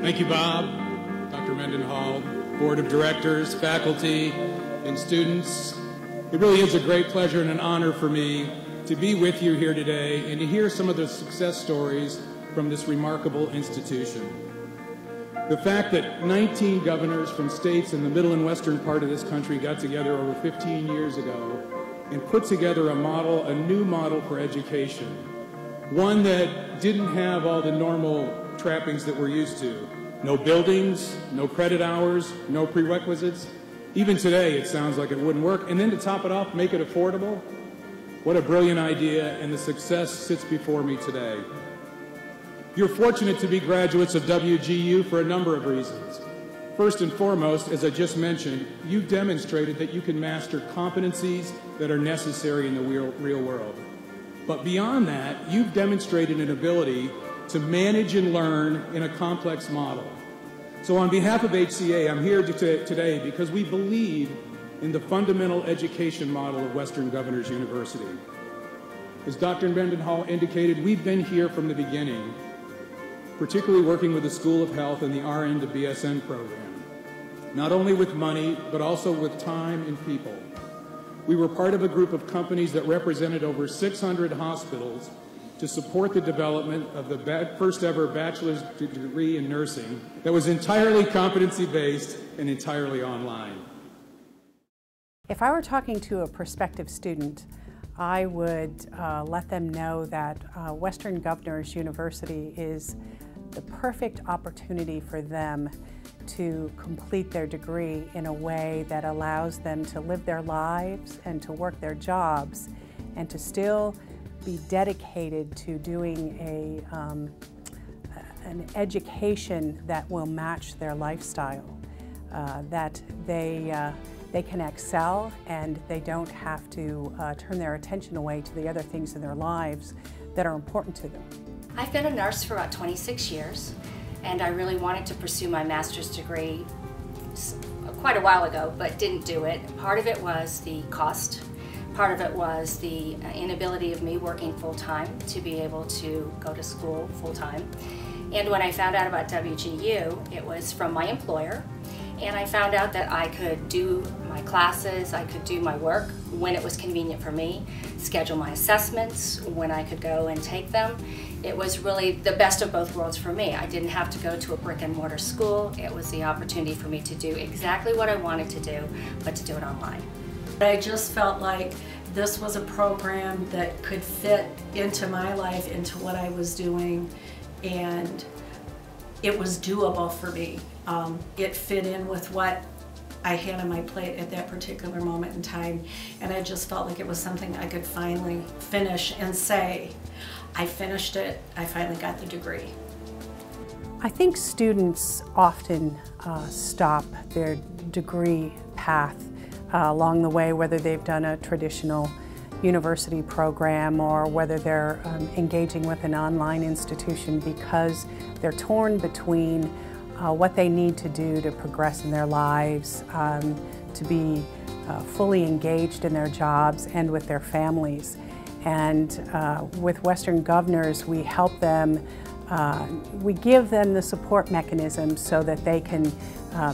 Thank you, Bob, Dr. Mendenhall, Board of Directors, faculty, and students. It really is a great pleasure and an honor for me to be with you here today and to hear some of the success stories from this remarkable institution. The fact that 19 governors from states in the middle and western part of this country got together over 15 years ago and put together a new model for education, one that didn't have all the normal trappings that we're used to. No buildings, no credit hours, no prerequisites. Even today, it sounds like it wouldn't work. And then to top it off, make it affordable. What a brilliant idea, and the success sits before me today. You're fortunate to be graduates of WGU for a number of reasons. First and foremost, as I just mentioned, you've demonstrated that you can master competencies that are necessary in the real world. But beyond that, you've demonstrated an ability to manage and learn in a complex model. So on behalf of HCA, I'm here today because we believe in the fundamental education model of Western Governors University. As Dr. Mendenhall indicated, we've been here from the beginning, particularly working with the School of Health and the RN to BSN program, not only with money, but also with time and people. We were part of a group of companies that represented over 600 hospitals to support the development of the first ever bachelor's degree in nursing that was entirely competency-based and entirely online. If I were talking to a prospective student, I would let them know that Western Governors University is the perfect opportunity for them to complete their degree in a way that allows them to live their lives and to work their jobs and to still be dedicated to doing an education that will match their lifestyle, that they can excel and they don't have to turn their attention away to the other things in their lives that are important to them. I've been a nurse for about 26 years, and I really wanted to pursue my master's degree quite a while ago, but didn't do it. Part of it was the cost. Part of it was the inability of me working full-time to be able to go to school full-time. And when I found out about WGU, it was from my employer, and I found out that I could do my classes, I could do my work when it was convenient for me, schedule my assessments when I could go and take them. It was really the best of both worlds for me. I didn't have to go to a brick and mortar school. It was the opportunity for me to do exactly what I wanted to do, but to do it online. I just felt like this was a program that could fit into my life, into what I was doing, and it was doable for me. It fit in with what I had on my plate at that particular moment in time, and I just felt like it was something I could finally finish and say, I finished it, I finally got the degree. I think students often stop their degree path along the way, whether they've done a traditional university program or whether they're engaging with an online institution, because they're torn between what they need to do to progress in their lives, to be fully engaged in their jobs and with their families. And with Western Governors, we help them, we give them the support mechanism so that they can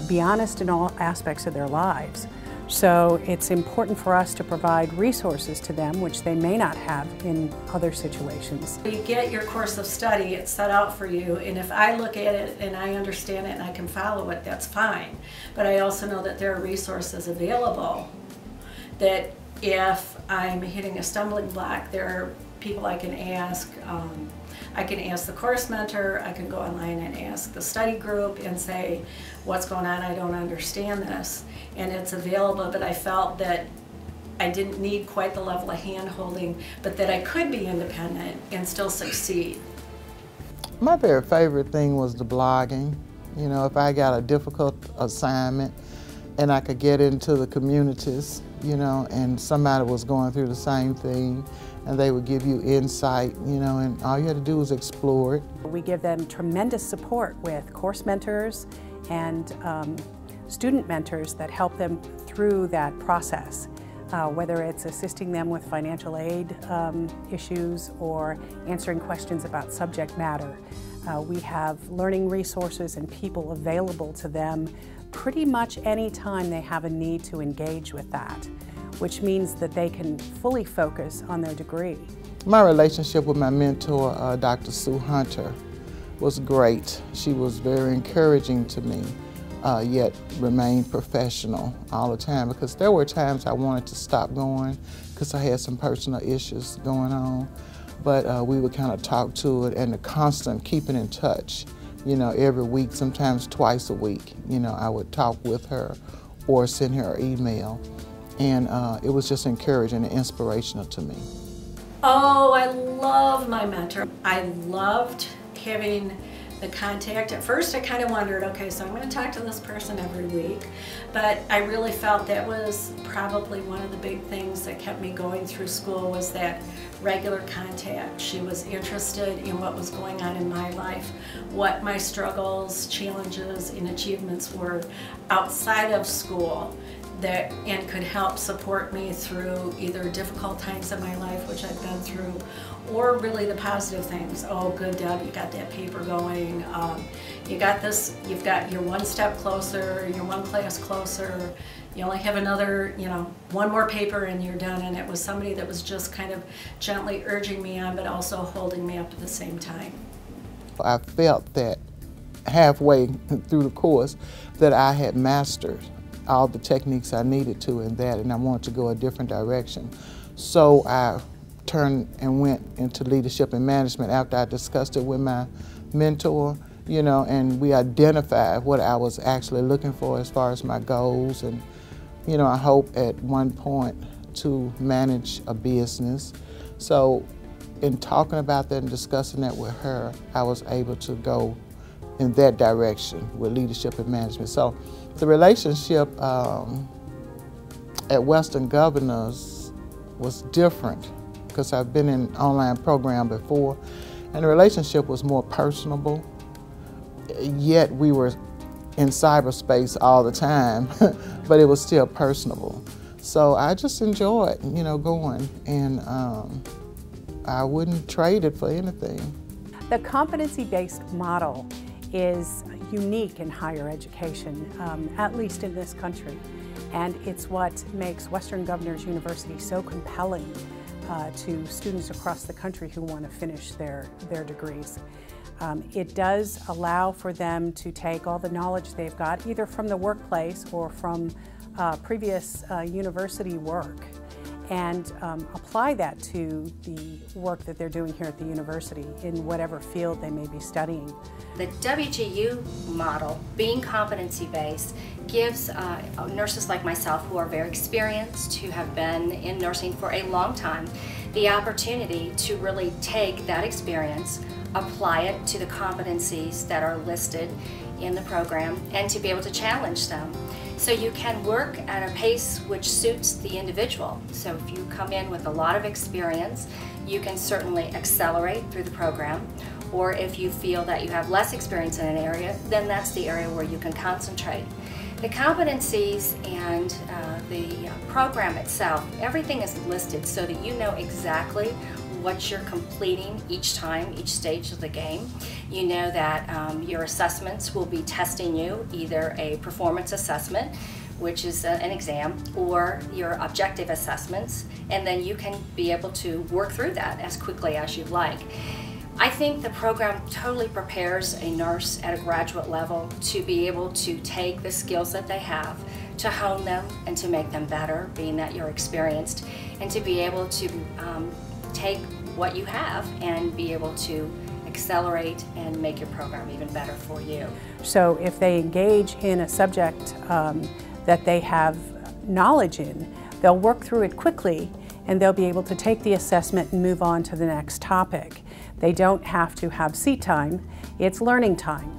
be honest in all aspects of their lives. So it's important for us to provide resources to them, which they may not have in other situations. You get your course of study, it's set out for you, and if I look at it and I understand it and I can follow it, that's fine. But I also know that there are resources available that if I'm hitting a stumbling block, there are people I can ask. I can ask the course mentor, I can go online and ask the study group and say, what's going on, I don't understand this. And it's available, but I felt that I didn't need quite the level of hand-holding, but that I could be independent and still succeed. My very favorite thing was the blogging. You know, if I got a difficult assignment and I could get into the communities, you know, and somebody was going through the same thing, and they would give you insight, you know, and all you had to do was explore it. We give them tremendous support with course mentors and student mentors that help them through that process. whether it's assisting them with financial aid issues or answering questions about subject matter. We have learning resources and people available to them pretty much any time they have a need to engage with that, which means that they can fully focus on their degree. My relationship with my mentor, Dr. Sue Hunter, was great. She was very encouraging to me, yet remained professional all the time, because there were times I wanted to stop going because I had some personal issues going on. But we would kind of talk to it, and the constant keeping in touch, you know, every week, sometimes twice a week, you know, I would talk with her or send her an email. And it was just encouraging and inspirational to me. Oh, I love my mentor. I loved having the contact. At first I kind of wondered, okay, so I'm going to talk to this person every week, but I really felt that was probably one of the big things that kept me going through school, was that regular contact. She was interested in what was going on in my life, what my struggles, challenges, and achievements were outside of school, and could help support me through either difficult times in my life, which I've been through, or really the positive things. Oh, good, Deb, you got that paper going. You got this, you're one step closer, you're one class closer. You only have another, you know, one more paper and you're done. And it was somebody that was just kind of gently urging me on, but also holding me up at the same time. I felt that halfway through the course that I had mastered all the techniques I needed to in that, and I wanted to go a different direction. So I turned and went into leadership and management after I discussed it with my mentor, you know, and we identified what I was actually looking for as far as my goals. And, you know, I hope at one point to manage a business. So in talking about that and discussing that with her, I was able to go in that direction with leadership and management. So the relationship at Western Governors was different, because I've been in an online program before, and the relationship was more personable, yet we were in cyberspace all the time, but it was still personable. So I just enjoyed, you know, going, and I wouldn't trade it for anything. The competency-based model is unique in higher education, at least in this country. And it's what makes Western Governors University so compelling to students across the country who want to finish their degrees. It does allow for them to take all the knowledge they've got, either from the workplace or from previous university work, and apply that to the work that they're doing here at the university in whatever field they may be studying. The WGU model, being competency-based, gives nurses like myself, who are very experienced, who have been in nursing for a long time, the opportunity to really take that experience, apply it to the competencies that are listed in the program, and to be able to challenge them. So you can work at a pace which suits the individual. So if you come in with a lot of experience, you can certainly accelerate through the program. Or if you feel that you have less experience in an area, then that's the area where you can concentrate. The competencies and the program itself, everything is listed so that you know exactly what you're completing each time, each stage of the game. You know that your assessments will be testing you, either a performance assessment, which is an exam, or your objective assessments, and then you can be able to work through that as quickly as you'd like. I think the program totally prepares a nurse at a graduate level to be able to take the skills that they have, to hone them and to make them better, being that you're experienced, and to be able to take what you have and be able to accelerate and make your program even better for you. So if they engage in a subject that they have knowledge in, they'll work through it quickly and they'll be able to take the assessment and move on to the next topic. They don't have to have seat time, it's learning time.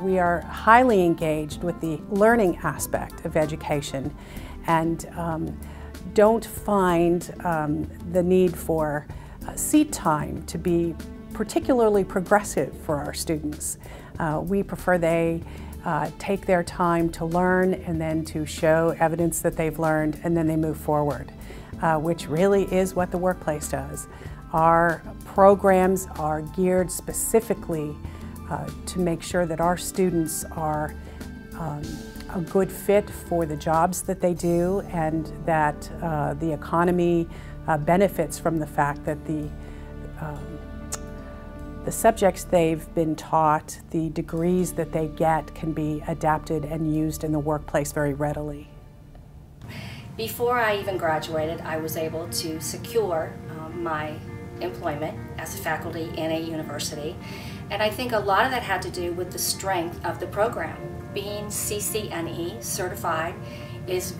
We are highly engaged with the learning aspect of education, and don't find the need for seat time to be particularly progressive for our students. We prefer they take their time to learn and then to show evidence that they've learned, and then they move forward. which really is what the workplace does. Our programs are geared specifically to make sure that our students are a good fit for the jobs that they do, and that the economy benefits from the fact that the subjects they've been taught, the degrees that they get, can be adapted and used in the workplace very readily. Before I even graduated, I was able to secure my employment as a faculty in a university, and I think a lot of that had to do with the strength of the program. Being CCNE certified is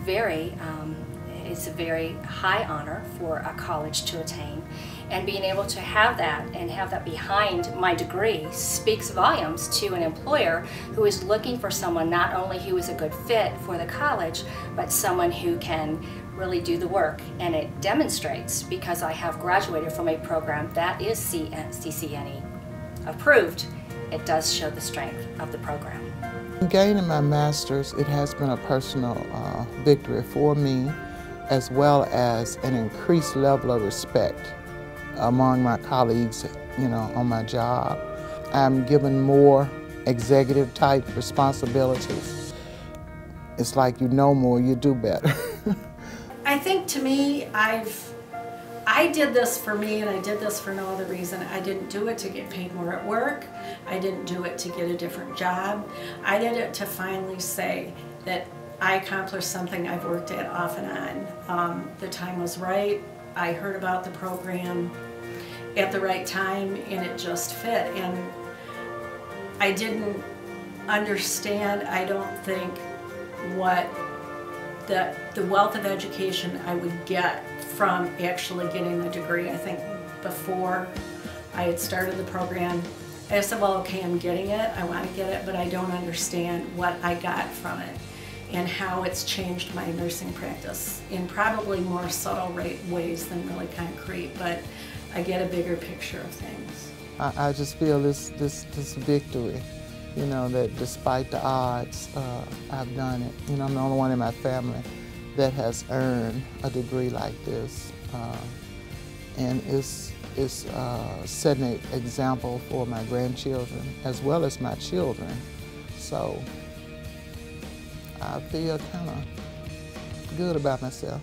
it's a very high honor for a college to attain, and being able to have that behind my degree speaks volumes to an employer who is looking for someone not only who is a good fit for the college, but someone who can really do the work. And it demonstrates, because I have graduated from a program that is CCNE approved, it does show the strength of the program. Gaining my master's, it has been a personal victory for me, as well as an increased level of respect among my colleagues, on my job. I'm given more executive type responsibilities. It's like you know more, you do better. I think, to me, I did this for me, and I did this for no other reason. I didn't do it to get paid more at work. I didn't do it to get a different job. I did it to finally say that I accomplished something I've worked at off and on. The time was right. I heard about the program at the right time, and it just fit. And I didn't understand, I don't think, what the wealth of education I would get from actually getting the degree. I think before I had started the program, I said, well, okay, I'm getting it, I want to get it, but I don't understand what I got from it and how it's changed my nursing practice in probably more subtle ways than really concrete, but I get a bigger picture of things. I just feel this victory, that despite the odds, I've done it. I'm the only one in my family that has earned a degree like this, and it's setting an example for my grandchildren as well as my children. So I feel kind of good about myself.